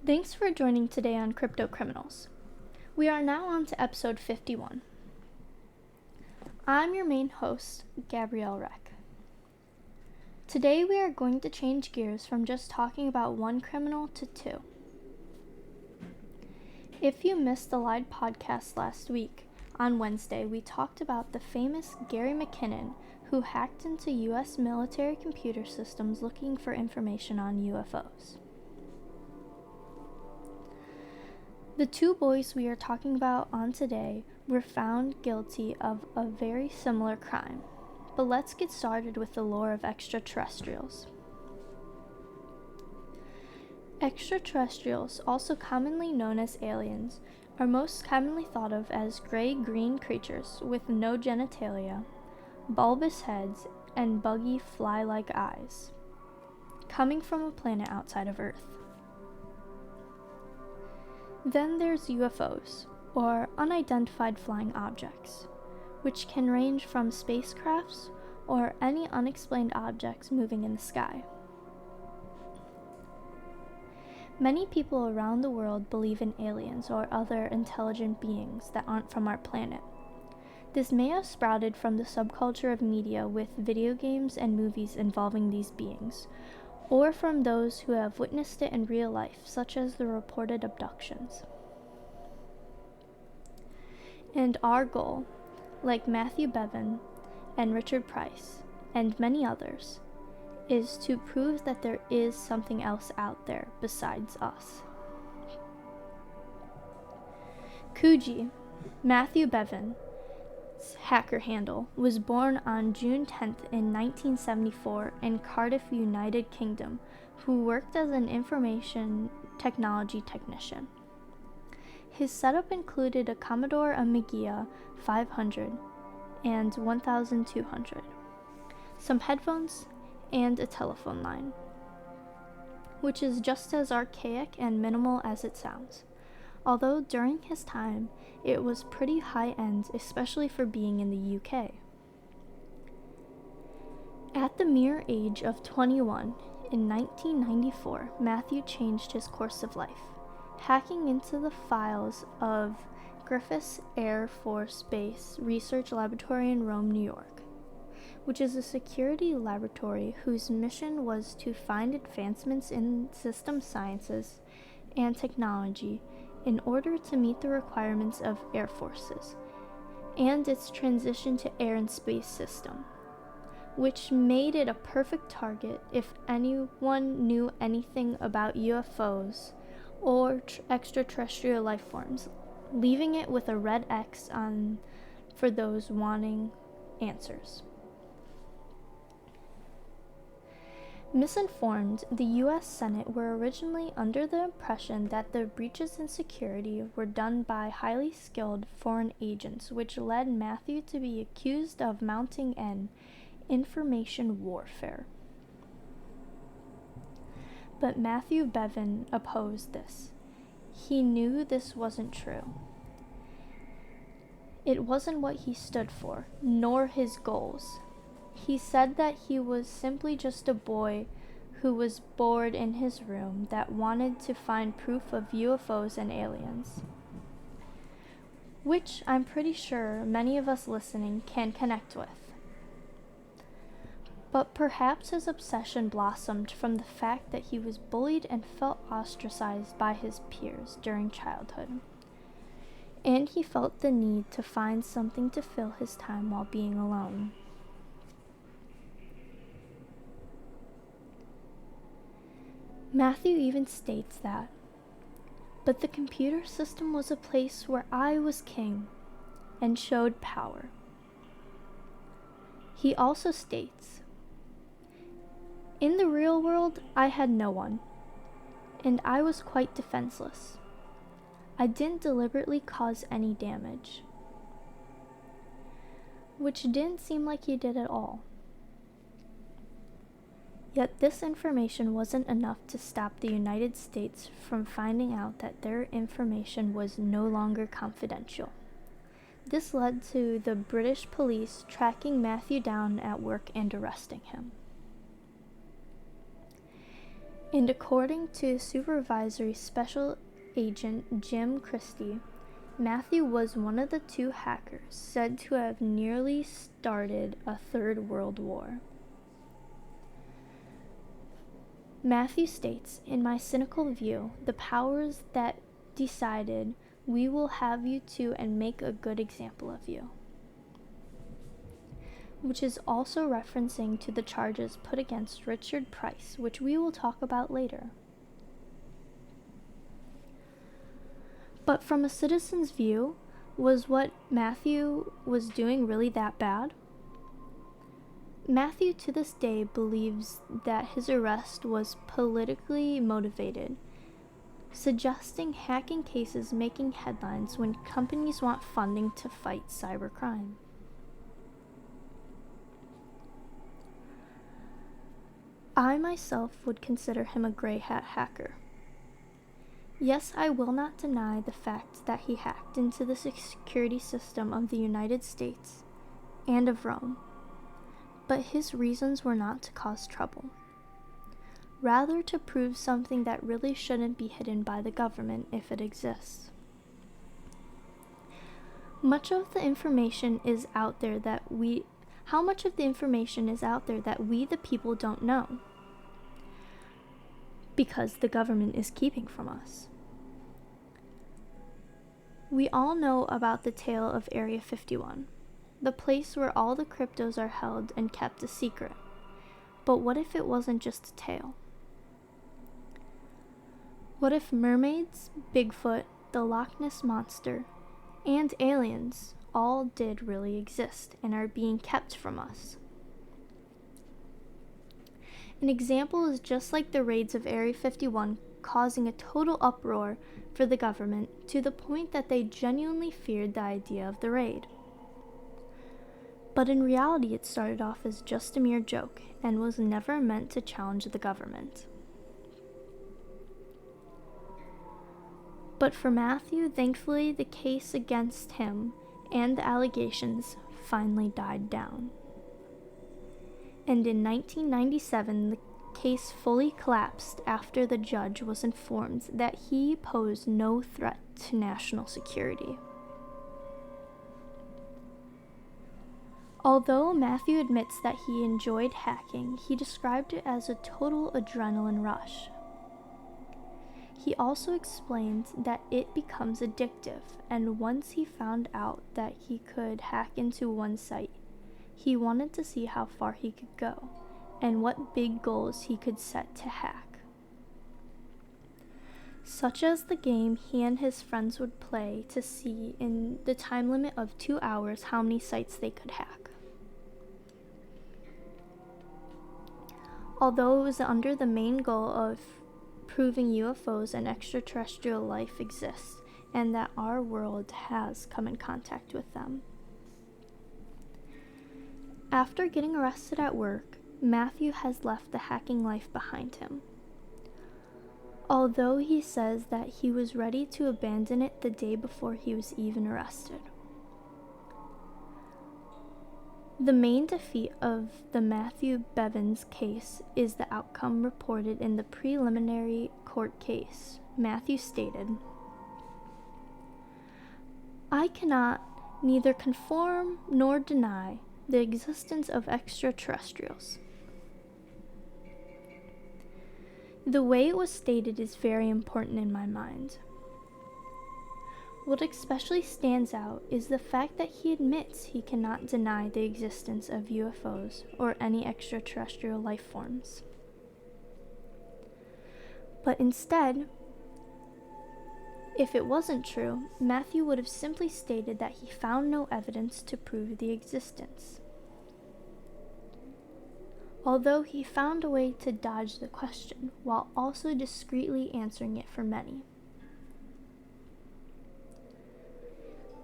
Thanks for joining today on Crypto Criminals. We are now on to episode 51. I'm your main host, Gabrielle Reck. Today we are going to change gears from just talking about one criminal to two. If you missed the live podcast last week, on Wednesday we talked about the famous Gary McKinnon who hacked into U.S. military computer systems looking for information on UFOs. The two boys we are talking about on today were found guilty of a very similar crime, but let's get started with the lore of extraterrestrials. Extraterrestrials, also commonly known as aliens, are most commonly thought of as gray-green creatures with no genitalia, bulbous heads, and buggy fly-like eyes, coming from a planet outside of Earth. Then there's UFOs, or unidentified flying objects, which can range from spacecrafts or any unexplained objects moving in the sky. Many people around the world believe in aliens or other intelligent beings that aren't from our planet. This may have sprouted from the subculture of media with video games and movies involving these beings, or from those who have witnessed it in real life, such as the reported abductions. And our goal, like Matthew Bevin and Richard Price, and many others, is to prove that there is something else out there besides us. Kuji, Matthew Bevin's hacker handle, was born on June 10th in 1974 in Cardiff, United Kingdom, who worked as an information technology technician. His setup included a Commodore Amiga 500 and 1200, some headphones, and a telephone line, which is just as archaic and minimal as it sounds, although during his time it was pretty high-end, especially for being in the UK. At the mere age of 21, in 1994, Matthew changed his course of life, hacking into the files of Griffiths Air Force Base Research Laboratory in Rome, New York, which is a security laboratory whose mission was to find advancements in system sciences and technology in order to meet the requirements of air forces and its transition to air and space system, which made it a perfect target if anyone knew anything about UFOs or extraterrestrial life forms, leaving it with a red X on for those wanting answers. Misinformed, the U.S. Senate were originally under the impression that the breaches in security were done by highly skilled foreign agents, which led Matthew to be accused of mounting an information warfare. But Matthew Bevin opposed this. He knew this wasn't true. It wasn't what he stood for, nor his goals. He said that he was simply just a boy who was bored in his room that wanted to find proof of UFOs and aliens, which I'm pretty sure many of us listening can connect with. But perhaps his obsession blossomed from the fact that he was bullied and felt ostracized by his peers during childhood, and he felt the need to find something to fill his time while being alone. Matthew even states that, but the computer system was a place where I was king and showed power. He also states, in the real world, I had no one, and I was quite defenseless. I didn't deliberately cause any damage, which didn't seem like he did at all. Yet this information wasn't enough to stop the United States from finding out that their information was no longer confidential. This led to the British police tracking Matthew down at work and arresting him. And according to Supervisory Special Agent Jim Christie, Matthew was one of the two hackers said to have nearly started a third world war. Matthew states, "In my cynical view, the powers that decided we will have you too and make a good example of you," which is also referencing to the charges put against Richard Price, which we will talk about later. But from a citizen's view, was what Matthew was doing really that bad? Matthew to this day believes that his arrest was politically motivated, suggesting hacking cases making headlines when companies want funding to fight cybercrime. I myself would consider him a gray hat hacker. Yes, I will not deny the fact that he hacked into the security system of the United States and of Rome, but his reasons were not to cause trouble, rather to prove something that really shouldn't be hidden by the government if it exists. How much of the information is out there that we, the people, don't know? Because the government is keeping from us. We all know about the tale of Area 51, the place where all the cryptos are held and kept a secret. But what if it wasn't just a tale? What if mermaids, Bigfoot, the Loch Ness Monster, and aliens all did really exist and are being kept from us? An example is just like the raids of Area 51 causing a total uproar for the government to the point that they genuinely feared the idea of the raid. But in reality, it started off as just a mere joke and was never meant to challenge the government. But for Matthew, thankfully, the case against him and the allegations finally died down. And in 1997, the case fully collapsed after the judge was informed that he posed no threat to national security. Although Matthew admits that he enjoyed hacking, he described it as a total adrenaline rush. He also explained that it becomes addictive, and once he found out that he could hack into one site, he wanted to see how far he could go and what big goals he could set to hack. Such as the game he and his friends would play to see in the time limit of 2 hours how many sites they could hack. Although it was under the main goal of proving UFOs and extraterrestrial life exists and that our world has come in contact with them. After getting arrested at work, Matthew has left the hacking life behind him. Although he says that he was ready to abandon it the day before he was even arrested. The main defeat of the Matthew Bevins case is the outcome reported in the preliminary court case. Matthew stated, "I cannot neither confirm nor deny the existence of extraterrestrials." The way it was stated is very important in my mind. What especially stands out is the fact that he admits he cannot deny the existence of UFOs or any extraterrestrial life forms. But instead, if it wasn't true, Matthew would have simply stated that he found no evidence to prove the existence. Although he found a way to dodge the question while also discreetly answering it for many.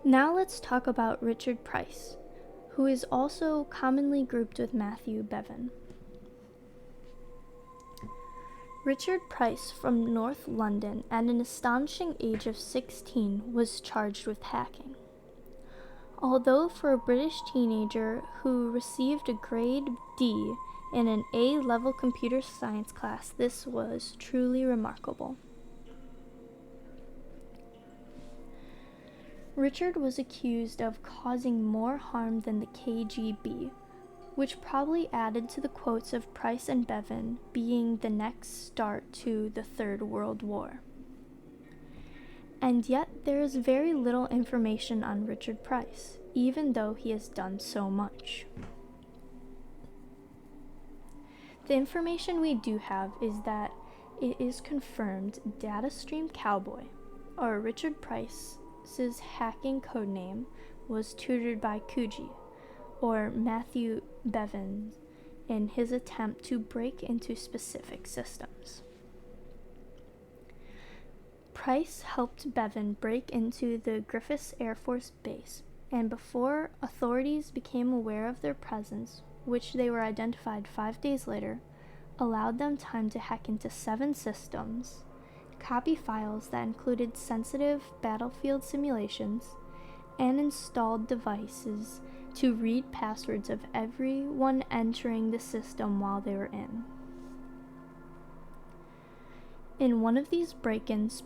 Now let's talk about Richard Price, who is also commonly grouped with Matthew Bevin. Richard Price from North London, at an astonishing age of 16, was charged with hacking. Although for a British teenager who received a grade D in an A-level computer science class. This was truly remarkable. Richard was accused of causing more harm than the KGB, which probably added to the quotes of Price and Bevan being the next start to the Third World War. And yet there is very little information on Richard Price, even though he has done so much. The information we do have is that it is confirmed DataStream Cowboy, or Richard Price's hacking codename, was tutored by Coogee, or Matthew Bevan, in his attempt to break into specific systems. Price helped Bevan break into the Griffiths Air Force Base, and before authorities became aware of their presence, which they were identified 5 days later, allowed them time to hack into 7 systems, copy files that included sensitive battlefield simulations, and installed devices to read passwords of everyone entering the system while they were in. In one of these break-ins,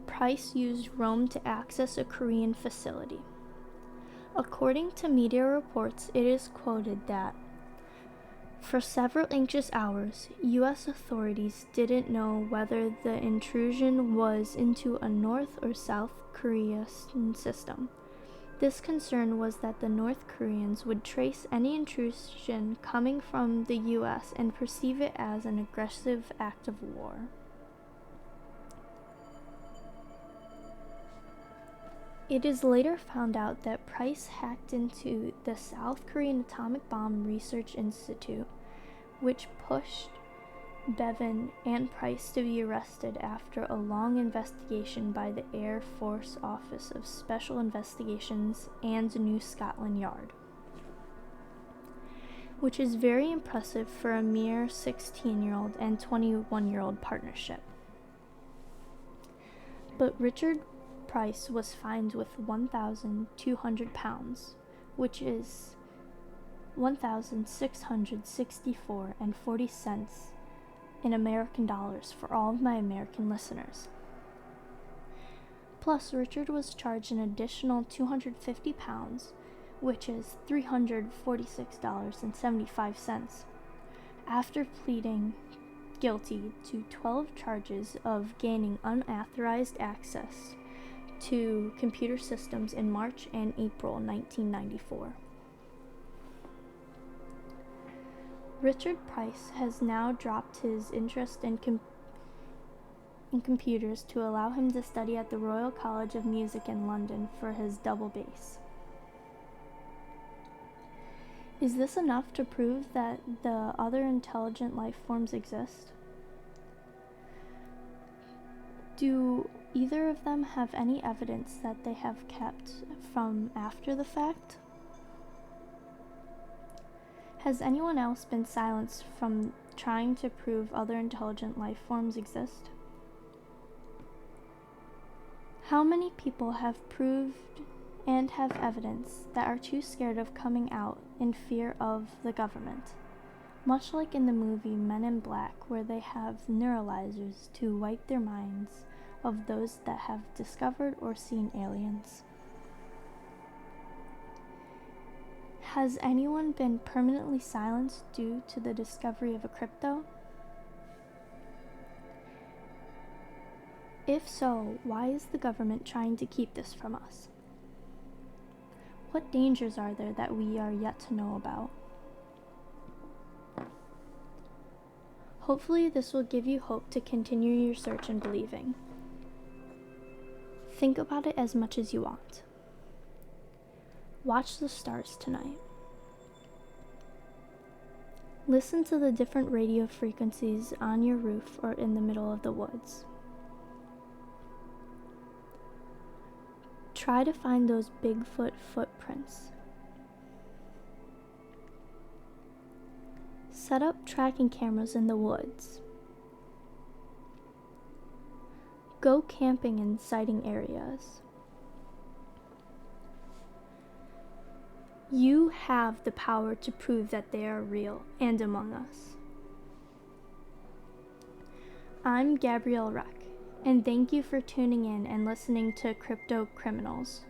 Price used Roam to access a Korean facility. According to media reports, it is quoted that, "For several anxious hours, U.S. authorities didn't know whether the intrusion was into a North or South Korean system. This concern was that the North Koreans would trace any intrusion coming from the U.S. and perceive it as an aggressive act of war." It is later found out that Price hacked into the South Korean Atomic Bomb Research Institute, which pushed Bevan and Price to be arrested after a long investigation by the Air Force Office of Special Investigations and New Scotland Yard, which is very impressive for a mere 16-year-old and 21-year-old partnership. But Richard Price was fined with £1,200, which is $1,664.40 in American dollars for all of my American listeners. Plus, Richard was charged an additional £250, which is $346.75, after pleading guilty to 12 charges of gaining unauthorized access to computer systems in March and April 1994. Richard Price has now dropped his interest in computers to allow him to study at the Royal College of Music in London for his double bass. Is this enough to prove that the other intelligent life forms exist? Do either of them have any evidence that they have kept from after the fact? Has anyone else been silenced from trying to prove other intelligent life forms exist? How many people have proved and have evidence that are too scared of coming out in fear of the government? Much like in the movie Men in Black, where they have neuralizers to wipe their minds of those that have discovered or seen aliens. Has anyone been permanently silenced due to the discovery of a crypto? If so, why is the government trying to keep this from us? What dangers are there that we are yet to know about? Hopefully this will give you hope to continue your search and believing. Think about it as much as you want. Watch the stars tonight. Listen to the different radio frequencies on your roof or in the middle of the woods. Try to find those Bigfoot footprints. Set up tracking cameras in the woods. Go camping in sighting areas. You have the power to prove that they are real and among us. I'm Gabrielle Reck, and thank you for tuning in and listening to Crypto Criminals.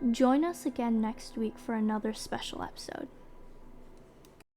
Join us again next week for another special episode.